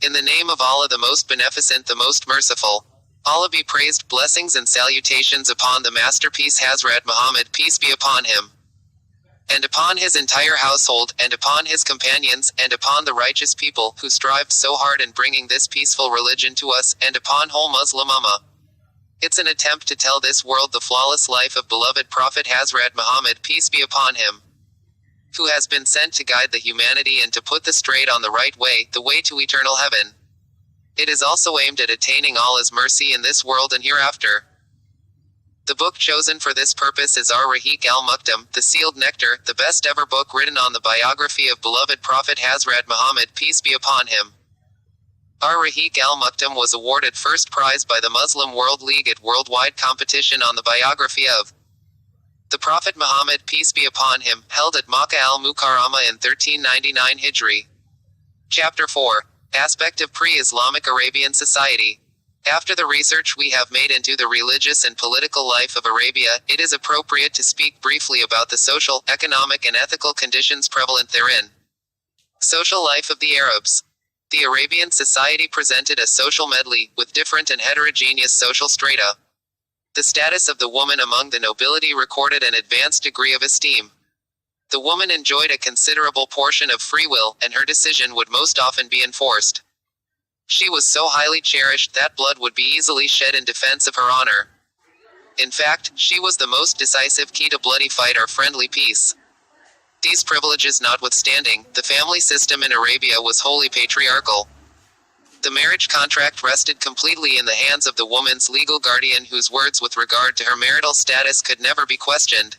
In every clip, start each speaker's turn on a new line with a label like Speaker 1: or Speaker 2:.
Speaker 1: In the name of Allah, the most beneficent, the most merciful. Allah be praised, blessings and salutations upon the Master Piece Hazrat Muhammad, peace be upon him, and upon his entire household, and upon his companions, and upon the righteous people, who strived so hard in bringing this peaceful religion to us, and upon whole Muslim Ummah. It's an attempt to tell this world the flawless life of beloved Prophet Hazrat Muhammad, peace be upon him, who has been sent to guide the humanity and to put the straight on the right way, the way to eternal heaven. It is also aimed at attaining Allah's mercy in this world and hereafter. The book chosen for this purpose is Ar Raheeq Al Mukhtum, the Sealed Nectar, the best ever book written on the biography of beloved Prophet Hazrat Muhammad, peace be upon him. Ar Raheeq Al Mukhtum was awarded first prize by the Muslim World League at worldwide competition on the biography of the Prophet Muhammad, peace be upon him, held at Makkah Al-Mukarramah in 1399 Hijri. Chapter 4. Aspect of Pre-Islamic Arabian Society. After the research we have made into the religious and political life of Arabia, it is appropriate to speak briefly about the social, economic and ethical conditions prevalent therein. Social life of the Arabs. The Arabian society presented a social medley, with different and heterogeneous social strata. The status of the woman among the nobility recorded an advanced degree of esteem. The woman enjoyed a considerable portion of free will, and her decision would most often be enforced. She was so highly cherished that blood would be easily shed in defense of her honor. In fact, she was the most decisive key to bloody fight or friendly peace. These privileges notwithstanding, the family system in Arabia was wholly patriarchal. The marriage contract rested completely in the hands of the woman's legal guardian, whose words with regard to her marital status could never be questioned.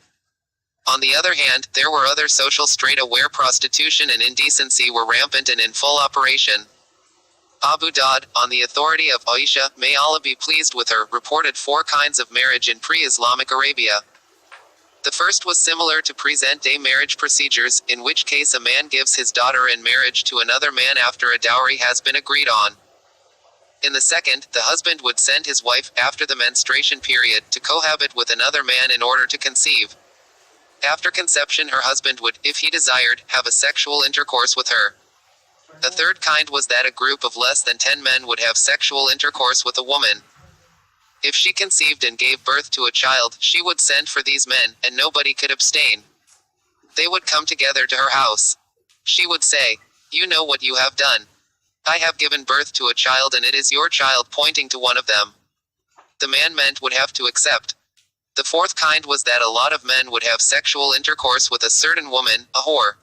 Speaker 1: On the other hand, there were other social strata where prostitution and indecency were rampant and in full operation. Abu Dawud, on the authority of Aisha, may Allah be pleased with her, reported 4 kinds of marriage in pre-Islamic Arabia. The first was similar to present-day marriage procedures, in which case a man gives his daughter in marriage to another man after a dowry has been agreed on. In the second, the husband would send his wife, after the menstruation period, to cohabit with another man in order to conceive. After conception, her husband would, if he desired, have a sexual intercourse with her. A third kind was that a group of less than 10 men would have sexual intercourse with a woman. If she conceived and gave birth to a child, she would send for these men, and nobody could abstain. They would come together to her house. She would say, "You know what you have done. I have given birth to a child and it is your child," pointing to one of them. The man meant would have to accept. The fourth kind was that a lot of men would have sexual intercourse with a certain woman, a whore.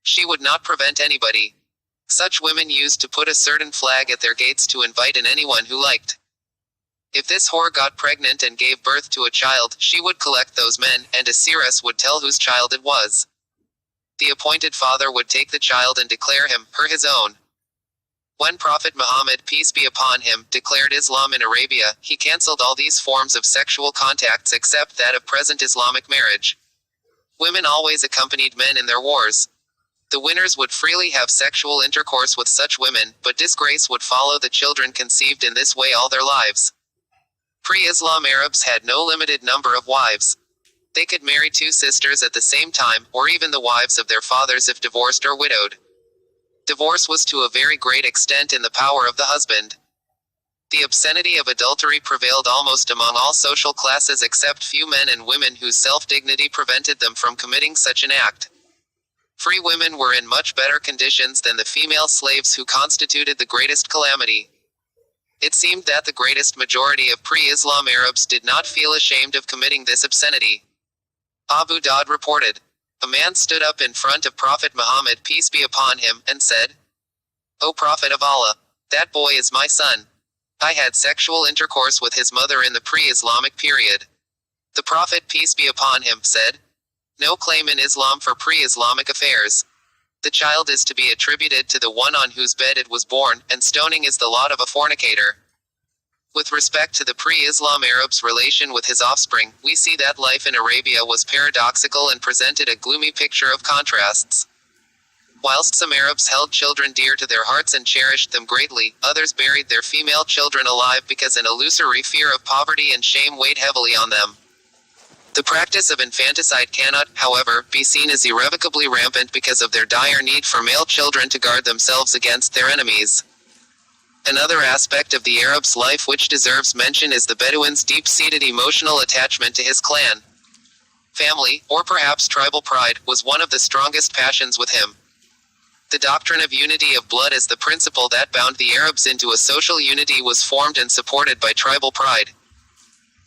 Speaker 1: She would not prevent anybody. Such women used to put a certain flag at their gates to invite in anyone who liked. If this whore got pregnant and gave birth to a child, she would collect those men, and a seeress would tell whose child it was. The appointed father would take the child and declare him, her his own. When Prophet Muhammad, peace be upon him, declared Islam in Arabia, he cancelled all these forms of sexual contacts except that of present Islamic marriage. Women always accompanied men in their wars. The winners would freely have sexual intercourse with such women, but disgrace would follow the children conceived in this way all their lives. Pre-Islam Arabs had no limited number of wives. They could marry 2 sisters at the same time, or even the wives of their fathers if divorced or widowed. Divorce was to a very great extent in the power of the husband. The obscenity of adultery prevailed almost among all social classes except few men and women whose self-dignity prevented them from committing such an act. Free women were in much better conditions than the female slaves who constituted the greatest calamity. It seemed that the greatest majority of pre-Islam Arabs did not feel ashamed of committing this obscenity. Abu Dawud reported, a man stood up in front of Prophet Muhammad, peace be upon him, and said, "O Prophet of Allah, that boy is my son. I had sexual intercourse with his mother in the pre-Islamic period." The Prophet, peace be upon him, said, "No claim in Islam for pre-Islamic affairs. The child is to be attributed to the one on whose bed it was born, and stoning is the lot of a fornicator." With respect to the pre-Islam Arab's relation with his offspring, we see that life in Arabia was paradoxical and presented a gloomy picture of contrasts. Whilst some Arabs held children dear to their hearts and cherished them greatly, others buried their female children alive because an illusory fear of poverty and shame weighed heavily on them. The practice of infanticide cannot, however, be seen as irrevocably rampant because of their dire need for male children to guard themselves against their enemies. Another aspect of the Arab's life which deserves mention is the Bedouin's deep-seated emotional attachment to his clan. Family, or perhaps tribal pride, was one of the strongest passions with him. The doctrine of unity of blood as the principle that bound the Arabs into a social unity was formed and supported by tribal pride.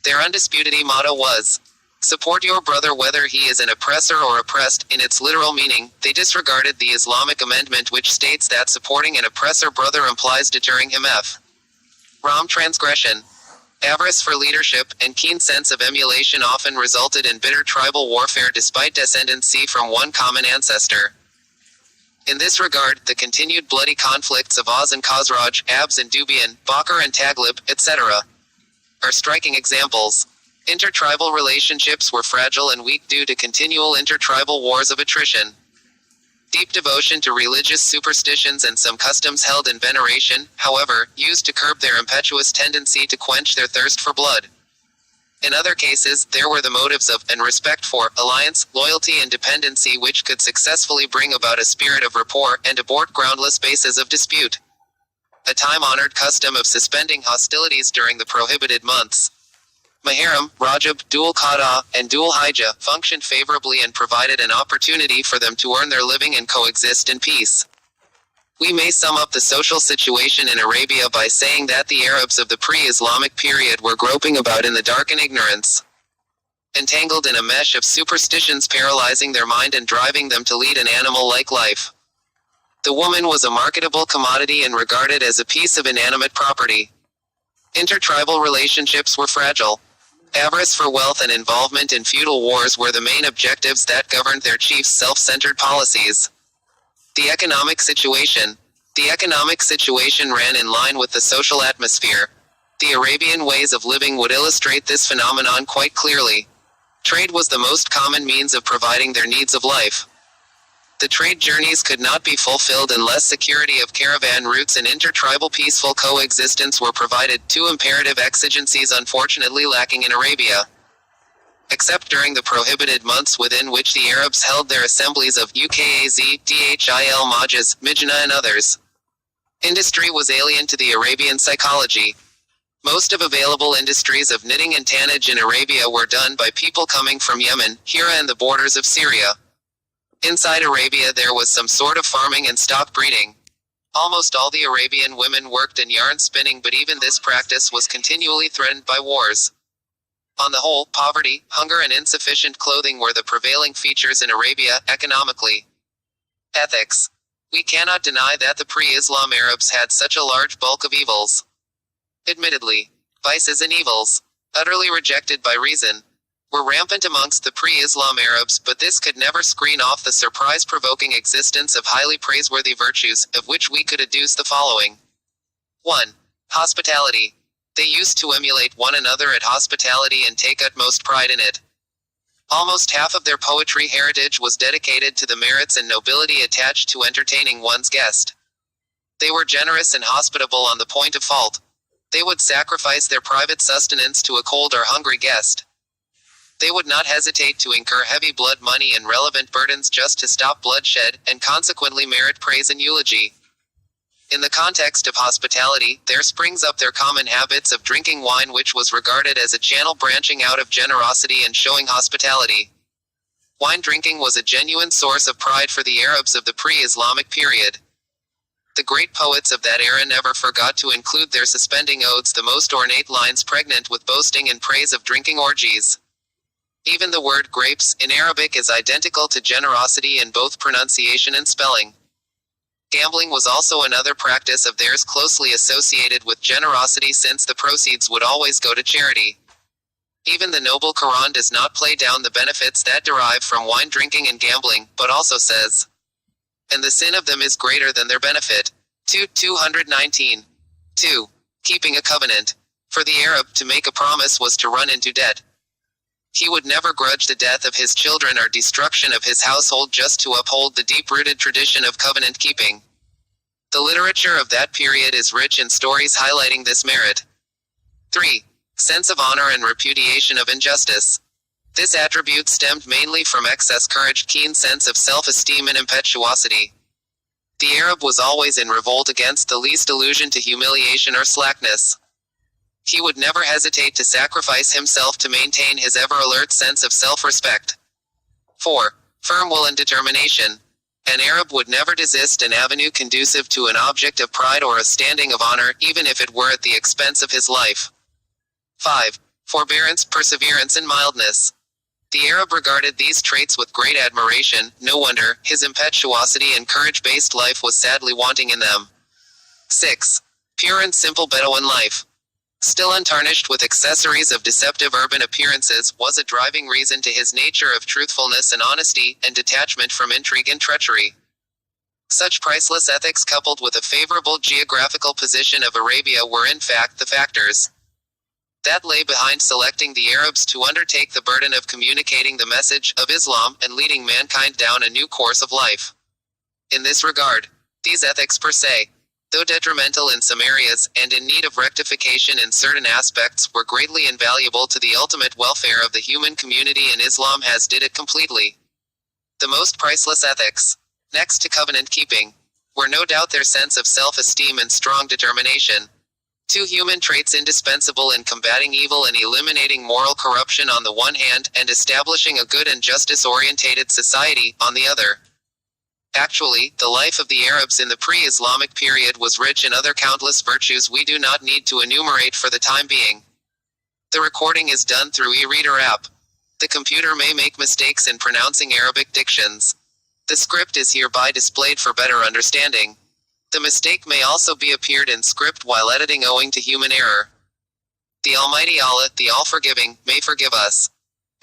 Speaker 1: Their undisputed motto was, "Support your brother whether he is an oppressor or oppressed." In its literal meaning, they disregarded the Islamic amendment which states that supporting an oppressor brother implies deterring him from transgression. Avarice for leadership and keen sense of emulation often resulted in bitter tribal warfare despite descendancy from one common ancestor. In this regard, the continued bloody conflicts of Aus and Khazraj, Abs and Dubian, Bakr and Taglib, etc., are striking examples. Intertribal relationships were fragile and weak due to continual intertribal wars of attrition. Deep devotion to religious superstitions and some customs held in veneration, however, used to curb their impetuous tendency to quench their thirst for blood. In other cases, there were the motives of, and respect for, alliance, loyalty and dependency which could successfully bring about a spirit of rapport, and abort groundless bases of dispute. A time-honored custom of suspending hostilities during the prohibited months, Muharram, Rajab, Dhul Qa'dah, and Dhul Hijjah, functioned favorably and provided an opportunity for them to earn their living and coexist in peace. We may sum up the social situation in Arabia by saying that the Arabs of the pre-Islamic period were groping about in the dark and ignorance, entangled in a mesh of superstitions paralyzing their mind and driving them to lead an animal-like life. The woman was a marketable commodity and regarded as a piece of inanimate property. Intertribal relationships were fragile. Avarice for wealth and involvement in feudal wars were the main objectives that governed their chiefs' self-centered policies. The economic situation. The economic situation ran in line with the social atmosphere. The Arabian ways of living would illustrate this phenomenon quite clearly. Trade was the most common means of providing their needs of life. The trade journeys could not be fulfilled unless security of caravan routes and intertribal peaceful coexistence were provided, two imperative exigencies unfortunately lacking in Arabia. Except during the prohibited months within which the Arabs held their assemblies of Ukaz, Dhil Majaz, Mijna and others. Industry was alien to the Arabian psychology. Most of available industries of knitting and tannage in Arabia were done by people coming from Yemen, Hira and the borders of Syria. Inside Arabia there was some sort of farming and stock breeding. Almost all the Arabian women worked in yarn spinning, but even this practice was continually threatened by wars. On the whole, poverty, hunger and insufficient clothing were the prevailing features in Arabia, economically. Ethics. We cannot deny that the pre-Islam Arabs had such a large bulk of evils. Admittedly, vices and evils, utterly rejected by reason, were rampant amongst the pre-Islam Arabs, but this could never screen off the surprise-provoking existence of highly praiseworthy virtues, of which we could adduce the following. 1. Hospitality. They used to emulate one another at hospitality and take utmost pride in it. Almost half of their poetry heritage was dedicated to the merits and nobility attached to entertaining one's guest. They were generous and hospitable on the point of fault. They would sacrifice their private sustenance to a cold or hungry guest. They would not hesitate to incur heavy blood money and relevant burdens just to stop bloodshed, and consequently merit praise and eulogy. In the context of hospitality, there springs up their common habits of drinking wine, which was regarded as a channel branching out of generosity and showing hospitality. Wine drinking was a genuine source of pride for the Arabs of the pre-Islamic period. The great poets of that era never forgot to include their suspending odes the most ornate lines pregnant with boasting and praise of drinking orgies. Even the word grapes, in Arabic, is identical to generosity in both pronunciation and spelling. Gambling was also another practice of theirs closely associated with generosity, since the proceeds would always go to charity. Even the noble Quran does not play down the benefits that derive from wine drinking and gambling, but also says, "And the sin of them is greater than their benefit." 219. 2. Keeping a covenant. For the Arab, to make a promise was to run into debt. He would never grudge the death of his children or destruction of his household just to uphold the deep-rooted tradition of covenant keeping. The literature of that period is rich in stories highlighting this merit. 3. Sense of honor and repudiation of injustice. This attribute stemmed mainly from excess courage, keen sense of self-esteem and impetuosity. The Arab was always in revolt against the least allusion to humiliation or slackness. He would never hesitate to sacrifice himself to maintain his ever-alert sense of self-respect. 4. Firm will and determination. An Arab would never desist an avenue conducive to an object of pride or a standing of honor, even if it were at the expense of his life. 5. Forbearance, perseverance and mildness. The Arab regarded these traits with great admiration. No wonder, his impetuosity and courage-based life was sadly wanting in them. 6. Pure and simple Bedouin life. Still untarnished with accessories of deceptive urban appearances, was a driving reason to his nature of truthfulness and honesty, and detachment from intrigue and treachery. Such priceless ethics coupled with a favorable geographical position of Arabia were in fact the factors that lay behind selecting the Arabs to undertake the burden of communicating the message of Islam and leading mankind down a new course of life. In this regard, these ethics per se, though detrimental in some areas, and in need of rectification in certain aspects, were greatly invaluable to the ultimate welfare of the human community, and Islam has did it completely. The most priceless ethics, next to covenant keeping, were no doubt their sense of self-esteem and strong determination. 2 human traits indispensable in combating evil and eliminating moral corruption on the one hand, and establishing a good and justice-orientated society, on the other. Actually, the life of the Arabs in the pre-Islamic period was rich in other countless virtues we do not need to enumerate for the time being. The recording is done through e-reader app. The computer may make mistakes in pronouncing Arabic dictions. The script is hereby displayed for better understanding. The mistake may also be appeared in script while editing owing to human error. The Almighty Allah, the All-Forgiving, may forgive us.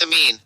Speaker 1: Ameen.